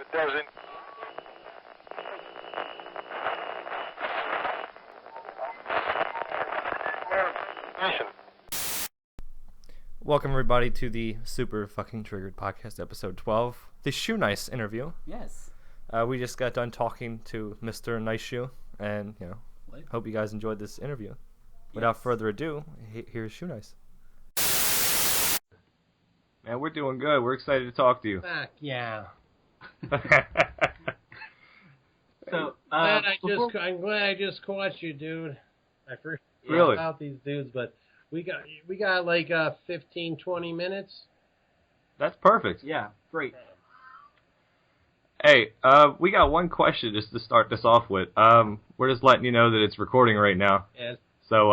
it doesn't. Welcome everybody to the Super Fucking Triggered Podcast, episode 12, the Shoenice interview. Yes. We just got done talking to Mr. Nice Shoe, and hope you guys enjoyed this interview. Without further ado, here's Shoenice. Man, we're doing good. We're excited to talk to you. Fuck yeah. So, I'm glad I just caught you, dude. I forgot Really? about these dudes, but we got like 15, 20 minutes. That's perfect. Yeah, great. Hey, we got one question just to start this off with. We're just letting you know that it's recording right now. Yes. So,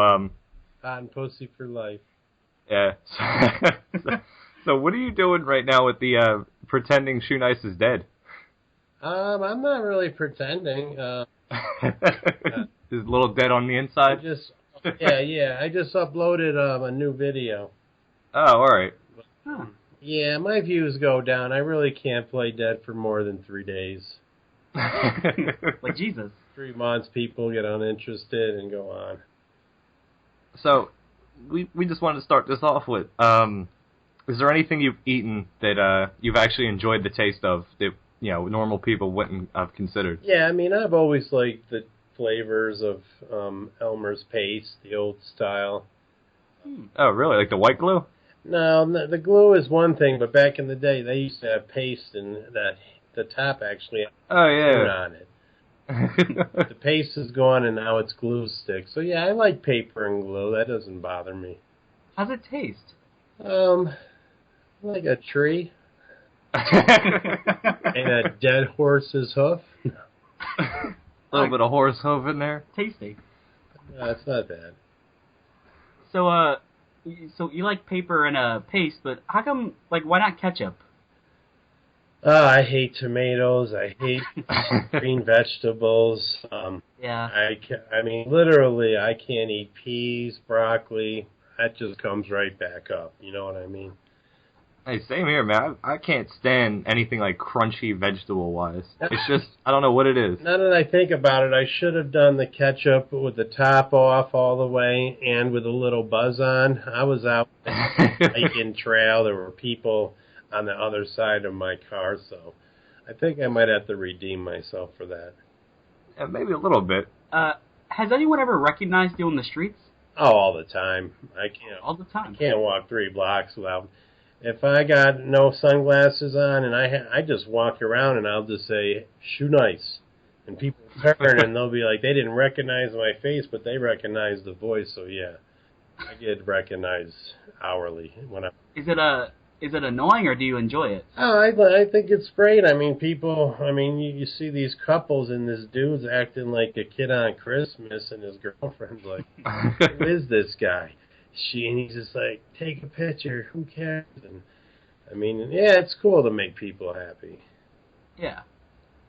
Hot and pussy for life. yeah. So what are you doing right now with the pretending Shoenice is dead? I'm not really pretending. Is a little dead on the inside? I just uploaded a new video. Oh, all right. Huh. Yeah, my views go down. I really can't play dead for more than 3 days. Like Jesus. 3 months, people get uninterested and go on. So, we just wanted to start this off with, is there anything you've eaten that you've actually enjoyed the taste of that, normal people wouldn't have considered? Yeah, I mean, I've always liked the flavors of Elmer's paste, the old style. Oh, really? Like the white glue? No, the glue is one thing, but back in the day, they used to have paste and the top actually had glue on it. The paste is gone, and now it's glue stick. So, yeah, I like paper and glue. That doesn't bother me. How's it taste? Like a tree. And a dead horse's hoof. A little bit of horse hoof in there. Tasty. No, it's not bad. So you like paper and paste, but how come, why not ketchup? I hate tomatoes. I hate green vegetables. Yeah. I mean, literally, I can't eat peas, broccoli. That just comes right back up. You know what I mean? Hey, same here, man. I can't stand anything like crunchy vegetable-wise. It's just, I don't know what it is. Now that I think about it, I should have done the ketchup with the top off all the way and with a little buzz on. I was out hiking trail. There were people on the other side of my car, so I think I might have to redeem myself for that. Yeah, maybe a little bit. Has anyone ever recognized you on the streets? Oh, all the time. All the time. I can't walk 3 blocks without... If I got no sunglasses on and I just walk around and I'll just say, Shoenice. And people turn and they'll be like, they didn't recognize my face, but they recognize the voice. So, yeah, I get recognized hourly. Is it annoying or do you enjoy it? Oh, I think it's great. I mean, you see these couples and this dude's acting like a kid on Christmas and his girlfriend's like, who is this guy? And he's just like, take a picture, who cares? And I mean, yeah, it's cool to make people happy. Yeah.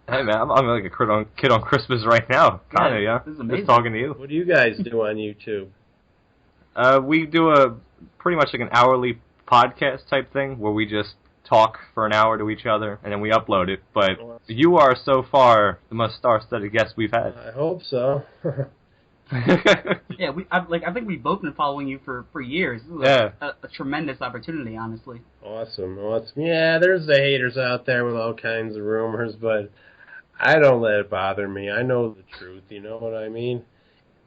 Hey, man, I'm like a kid on Christmas right now. Kind of, yeah. This is amazing. Just talking to you. What do you guys do on YouTube? We do pretty much like an hourly podcast type thing where we just talk for an hour to each other and then we upload it. But you are so far the most star-studded guest we've had. I hope so. Yeah, I think we've both been following you for years. This is a tremendous opportunity, honestly. Awesome. Yeah, there's the haters out there with all kinds of rumors, but I don't let it bother me. I know the truth, you know what I mean?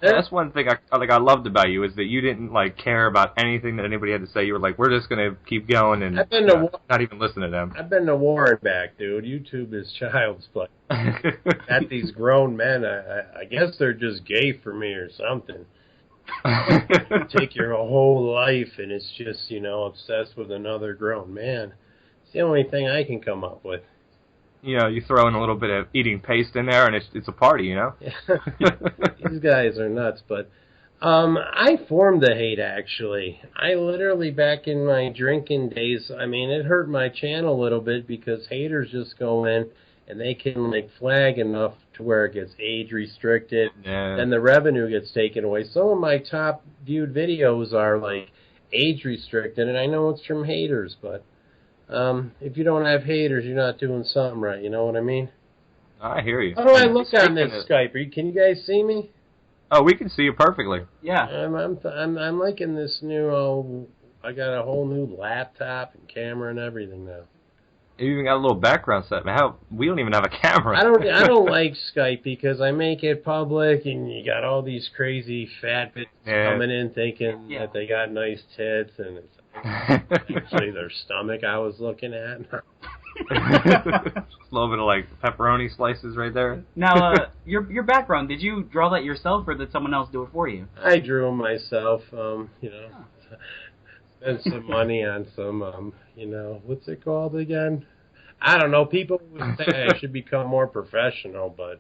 That's one thing I loved about you is that you didn't care about anything that anybody had to say. You were like, we're just gonna keep going and not even listen to them. I've been to war and back, dude. YouTube is child's play. At these grown men, I guess they're just gay for me or something. Take your whole life and it's just obsessed with another grown man. It's the only thing I can come up with. You throw in a little bit of eating paste in there, and it's a party, These guys are nuts, but I formed the hate, actually. I literally, back in my drinking days, I mean, it hurt my channel a little bit because haters just go in, and they can, flag enough to where it gets age restricted, and the revenue gets taken away. Some of my top viewed videos are, age restricted, and I know it's from haters, but if you don't have haters, you're not doing something right. You know what I mean? I hear you. How do I look on this Skype? Can you guys see me? Oh, we can see you perfectly. Yeah. I'm liking this new. I got a whole new laptop and camera and everything now. You even got a little background set. We don't even have a camera. I don't like Skype because I make it public, and you got all these crazy fat bitches coming in thinking that they got nice tits, and it's actually their stomach I was looking at. Just a little bit of like pepperoni slices right there. Now, your background, did you draw that yourself, or did someone else do it for you? I drew them myself. Spent some money on some, what's it called again? I don't know. People would say I should become more professional, but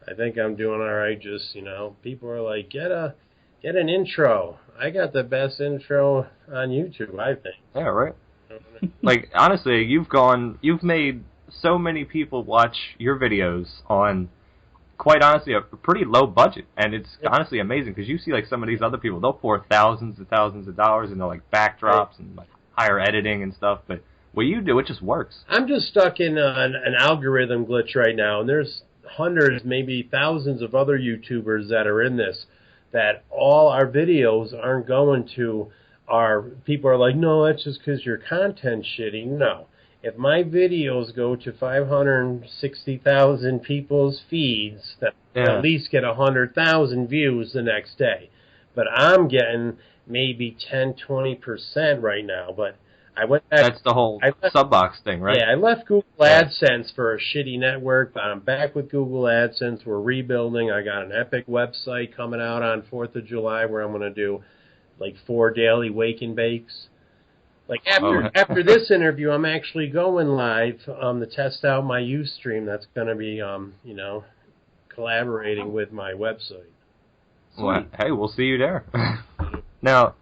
I think I'm doing all right. Just, people are like, get an intro. I got the best intro on YouTube, I think. Yeah, right. Like, honestly, you've made so many people watch your videos on, quite honestly, a pretty low budget, and it's honestly amazing, because you see, like, some of these other people, they'll pour thousands and thousands of dollars into, like, backdrops and, like, higher editing and stuff, but what you do, it just works. I'm just stuck in an algorithm glitch right now, and there's hundreds, maybe thousands of other YouTubers that are in this, that all our videos aren't going to our... People are like, no, that's just because your content's shitty. No. If my videos go to 560,000 people's feeds, that at least get 100,000 views the next day. But I'm getting maybe 10-20% right now, but I went back... That's the whole sub-box thing, right? Yeah, I left Google AdSense for a shitty network, but I'm back with Google AdSense. We're rebuilding. I got an epic website coming out on 4th of July where I'm going to do like 4 daily wake and bakes. Like after this interview, I'm actually going live to test out my Ustream. That's going to be, collaborating with my website. Well, hey, we'll see you there. Now,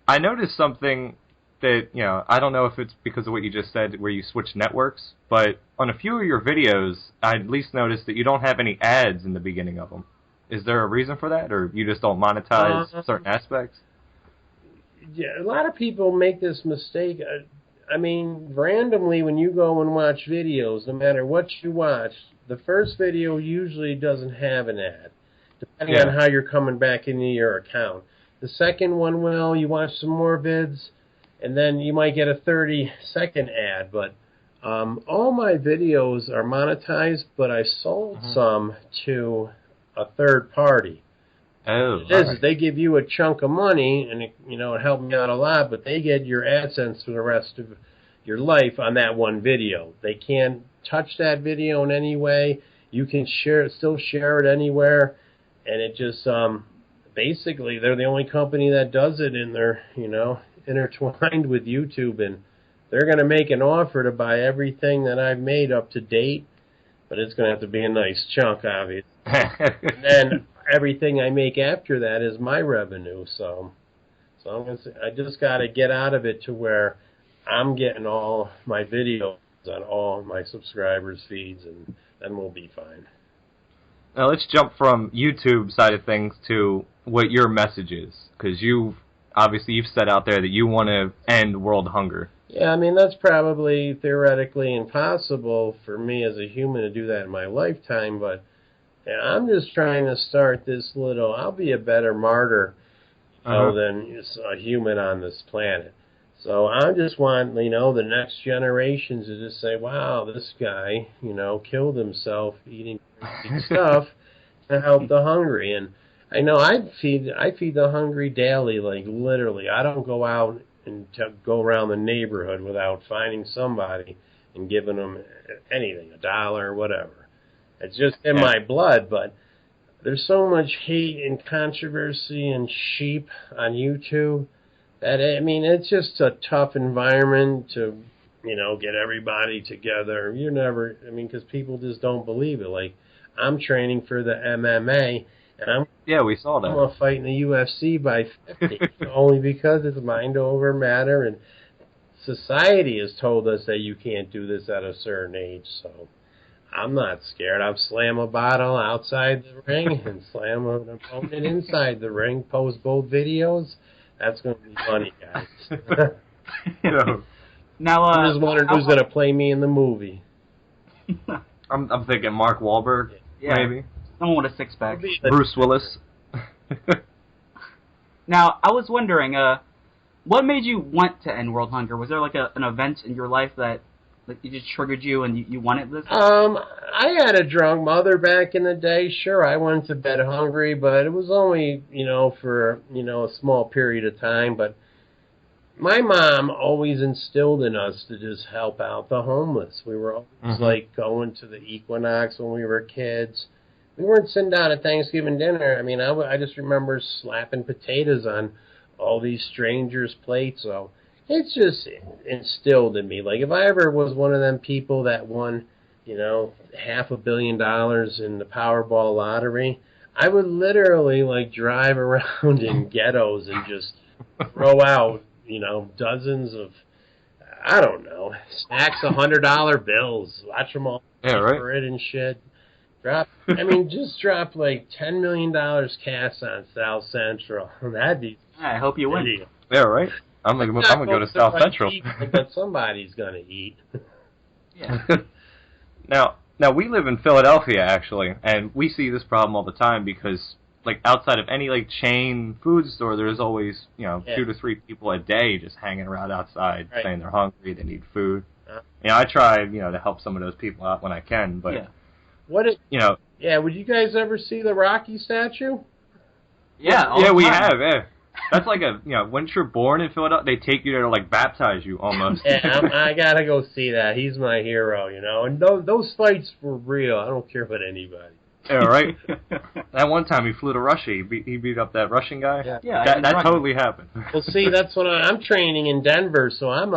I noticed something that, I don't know if it's because of what you just said where you switch networks, but on a few of your videos, I at least noticed that you don't have any ads in the beginning of them. Is there a reason for that, or you just don't monetize certain aspects? Yeah, a lot of people make this mistake. I mean, randomly when you go and watch videos, no matter what you watch, the first video usually doesn't have an ad, depending on how you're coming back into your account. The second one will, you watch some more vids, and then you might get a 30-second ad. But all my videos are monetized, but I sold some to a third party. Oh, They give you a chunk of money, and it helped me out a lot, but they get your AdSense for the rest of your life on that one video. They can't touch that video in any way. You can still share it anywhere, and it just... basically, they're the only company that does it, and they're, intertwined with YouTube, and they're going to make an offer to buy everything that I've made up to date, but it's going to have to be a nice chunk, obviously. And then everything I make after that is my revenue, so I just got to get out of it to where I'm getting all my videos on all my subscribers' feeds, and then we'll be fine. Now let's jump from YouTube side of things to what your message is, because you've said out there that you want to end world hunger. Yeah, I mean, that's probably theoretically impossible for me as a human to do that in my lifetime, but I'm just trying to start this little... I'll be a better martyr than a human on this planet. So I just want, the next generations to just say, wow, this guy, killed himself eating stuff to help the hungry. And I know I feed the hungry daily, like literally. I don't go out and go around the neighborhood without finding somebody and giving them anything, $1 or whatever. It's just in my blood, but there's so much hate and controversy and sheep on YouTube that, it's just a tough environment to, get everybody together. Because people just don't believe it. Like, I'm training for the MMA, and we saw that. I'm going to fight in the UFC by 50, only because it's mind over matter, and society has told us that you can't do this at a certain age, so... I'm not scared. I'll slam a bottle outside the ring and slam an opponent inside the ring, post both videos. That's going to be funny, guys. No. Now, I'm just wondering who's going to play me in the movie. I'm thinking Mark Wahlberg, maybe. Someone with a six-pack. Bruce Willis. Now, I was wondering, what made you want to end world hunger? Was there like an event in your life that like it just triggered you and you wanted this? I had a drunk mother back in the day. Sure, I went to bed hungry, but it was only, for, a small period of time. But my mom always instilled in us to just help out the homeless. We were always like going to the Equinox when we were kids. We weren't sitting down at Thanksgiving dinner. I mean, I just remember slapping potatoes on all these strangers' plates. So it's just instilled in me. Like if I ever was one of them people that won, $500 million in the Powerball lottery, I would literally like drive around in ghettos and just throw out, dozens of, I don't know, stacks of $100 bills. Watch them all for it and shit. Just drop like $10 million cash on South Central. That'd be. I hope you win. Yeah, right. I'm gonna go to South Central. But somebody's gonna eat. Yeah. Now we live in Philadelphia actually, and we see this problem all the time because like outside of any like chain food store, there's always 2 to 3 people a day just hanging around outside saying they're hungry, they need food. I try to help some of those people out when I can, but. Would you guys ever see the Rocky statue? Yeah, we have. Yeah, that's like once you're born in Philadelphia, they take you there to like baptize you almost. Yeah, I gotta go see that. He's my hero, and those fights were real. I don't care about anybody. Yeah, right. That one time he flew to Russia, he beat up that Russian guy. Yeah, that totally happened. Well, see, that's what I'm training in Denver, so I'm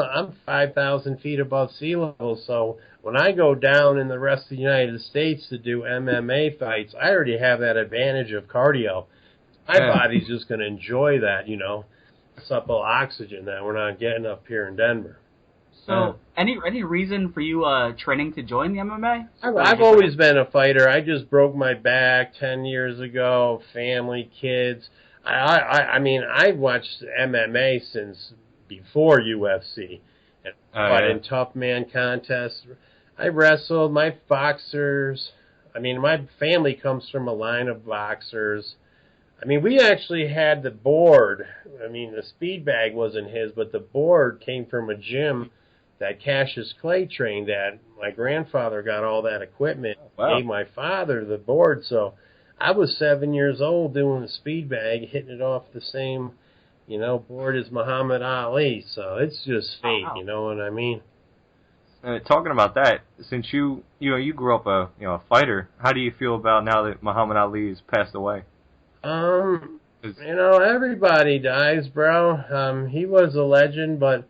5,000 feet above sea level. So when I go down in the rest of the United States to do MMA fights, I already have that advantage of cardio. My body's just going to enjoy that, supple oxygen that we're not getting up here in Denver. So, any reason for you training to join the MMA? I've always been a fighter. I just broke my back 10 years ago, family, kids. I've watched MMA since before UFC. But in tough man contests, I wrestled. My boxers, my family comes from a line of boxers. We actually had the board. The speed bag wasn't his, but the board came from a gym that Cassius Clay trained at. My grandfather got all that equipment, gave my father the board. So I was 7 years old doing the speed bag, hitting it off the same, board as Muhammad Ali. So it's just fate, you know what I mean? Talking about that, since you grew up a fighter, how do you feel about now that Muhammad Ali's passed away? Everybody dies, bro. He was a legend, but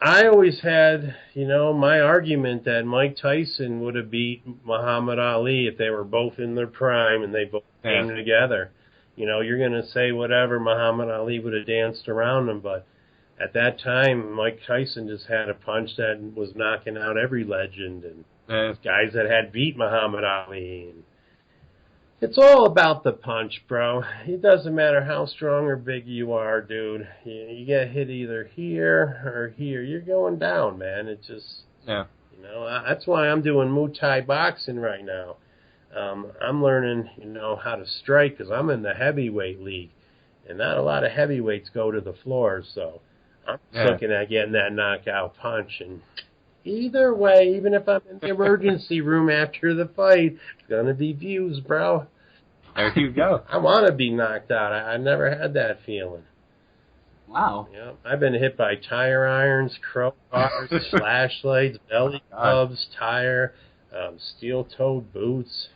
I always had, my argument that Mike Tyson would have beat Muhammad Ali if they were both in their prime and they both came together. You're going to say whatever, Muhammad Ali would have danced around him, but at that time, Mike Tyson just had a punch that was knocking out every legend and guys that had beat Muhammad Ali. And it's all about the punch, bro. It doesn't matter how strong or big you are, dude. You get hit either here or here. You're going down, man. It's just, that's why I'm doing Muay Thai boxing right now. I'm learning, how to strike because I'm in the heavyweight league. And not a lot of heavyweights go to the floor, so I'm looking at getting that knockout punch. And either way, even if I'm in the emergency room after the fight, it's going to be views, bro. There you go. I want to be knocked out. I never had that feeling. Wow. Yeah, I've been hit by tire irons, crowbars, flashlights, belly clubs, steel-toed boots.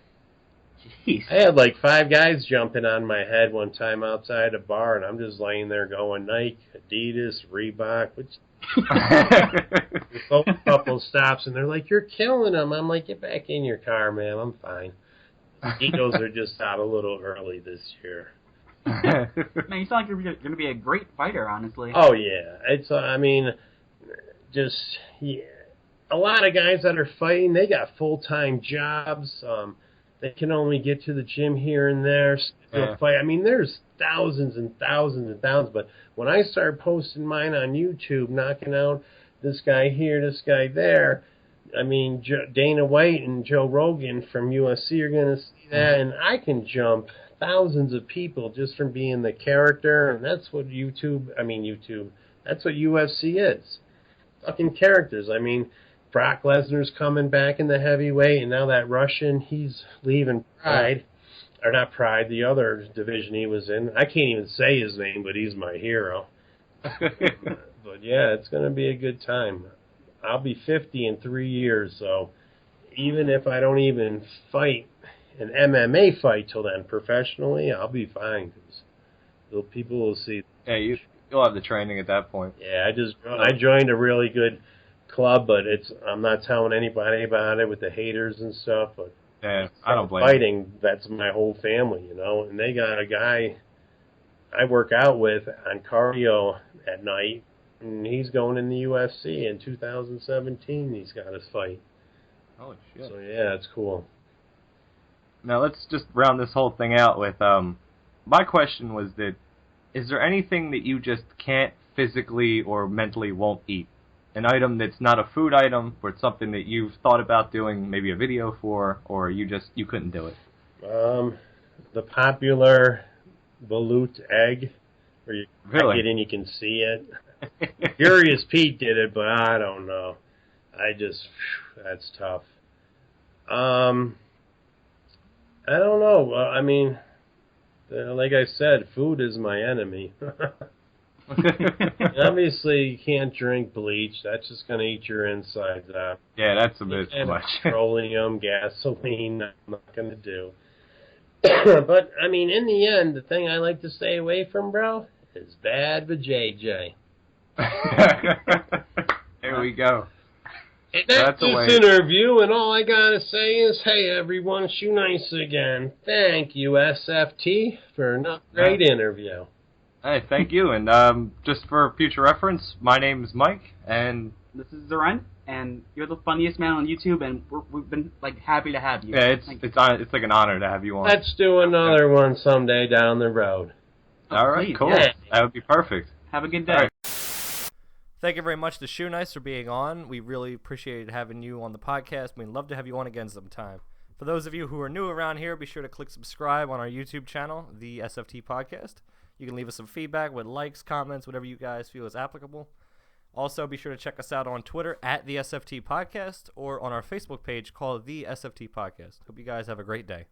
Jeez. I had like 5 guys jumping on my head one time outside a bar, and I'm just laying there going Nike, Adidas, Reebok, which a couple stops, and they're like, "You're killing them." I'm like, "Get back in your car, man. I'm fine." Egos are just out a little early this year. Man, you sound like you're going to be a great fighter, honestly. Oh, yeah. It's, a lot of guys that are fighting, they got full-time jobs. they can only get to the gym here and there. Fight. I mean, there's thousands and thousands and thousands. But when I start posting mine on YouTube, knocking out this guy here, this guy there, I mean, Dana White and Joe Rogan from USC are going to see that, and I can jump thousands of people just from being the character, and that's what that's what UFC is. Fucking characters. I mean, Brock Lesnar's coming back in the heavyweight, and now that Russian, he's leaving Pride. Or not Pride, the other division he was in. I can't even say his name, but he's my hero. But yeah, it's going to be a good time. I'll be 50 in 3 years, so even if I don't even fight an MMA fight till then professionally, I'll be fine, because people will see. Yeah, you'll have the training at that point. Yeah, I joined a really good club, but I'm not telling anybody about it with the haters and stuff. But yeah, I don't blame fighting. That's my whole family, and they got a guy I work out with on cardio at night, and he's going in the UFC in 2017. He's got his fight. Oh shit! So yeah, it's cool. Now let's just round this whole thing out with my question was that is there anything that you just can't physically or mentally won't eat? An item that's not a food item, or it's something that you've thought about doing, maybe a video for, or you couldn't do it? The popular balut egg, where you crack it and you can see it. Furious Pete did it, but I don't know. That's tough. I don't know. I mean, like I said, food is my enemy. Obviously, you can't drink bleach. That's just going to eat your insides out. Yeah, that's a bit too much. Petroleum, gasoline, I'm not going to do. But, I mean, in the end, the thing I like to stay away from, bro, is bad vajayjay. There we go. And that's this interview, and all I gotta say is, hey everyone, Shoenice again. Thank you, SFT, for another great interview. Hey, thank you, and just for future reference, my name is Mike, and this is Zeren, and you're the funniest man on YouTube, and we've been happy to have you. Yeah, it's like an honor to have you on. Let's do another one someday down the road. All right, cool. Yeah. That would be perfect. Have a good day. Thank you very much to Shoenice for being on. We really appreciated having you on the podcast. We'd love to have you on again sometime. For those of you who are new around here, be sure to click subscribe on our YouTube channel, the SFT Podcast. You can leave us some feedback with likes, comments, whatever you guys feel is applicable. Also, be sure to check us out on Twitter at the SFT Podcast or on our Facebook page called the SFT Podcast. Hope you guys have a great day.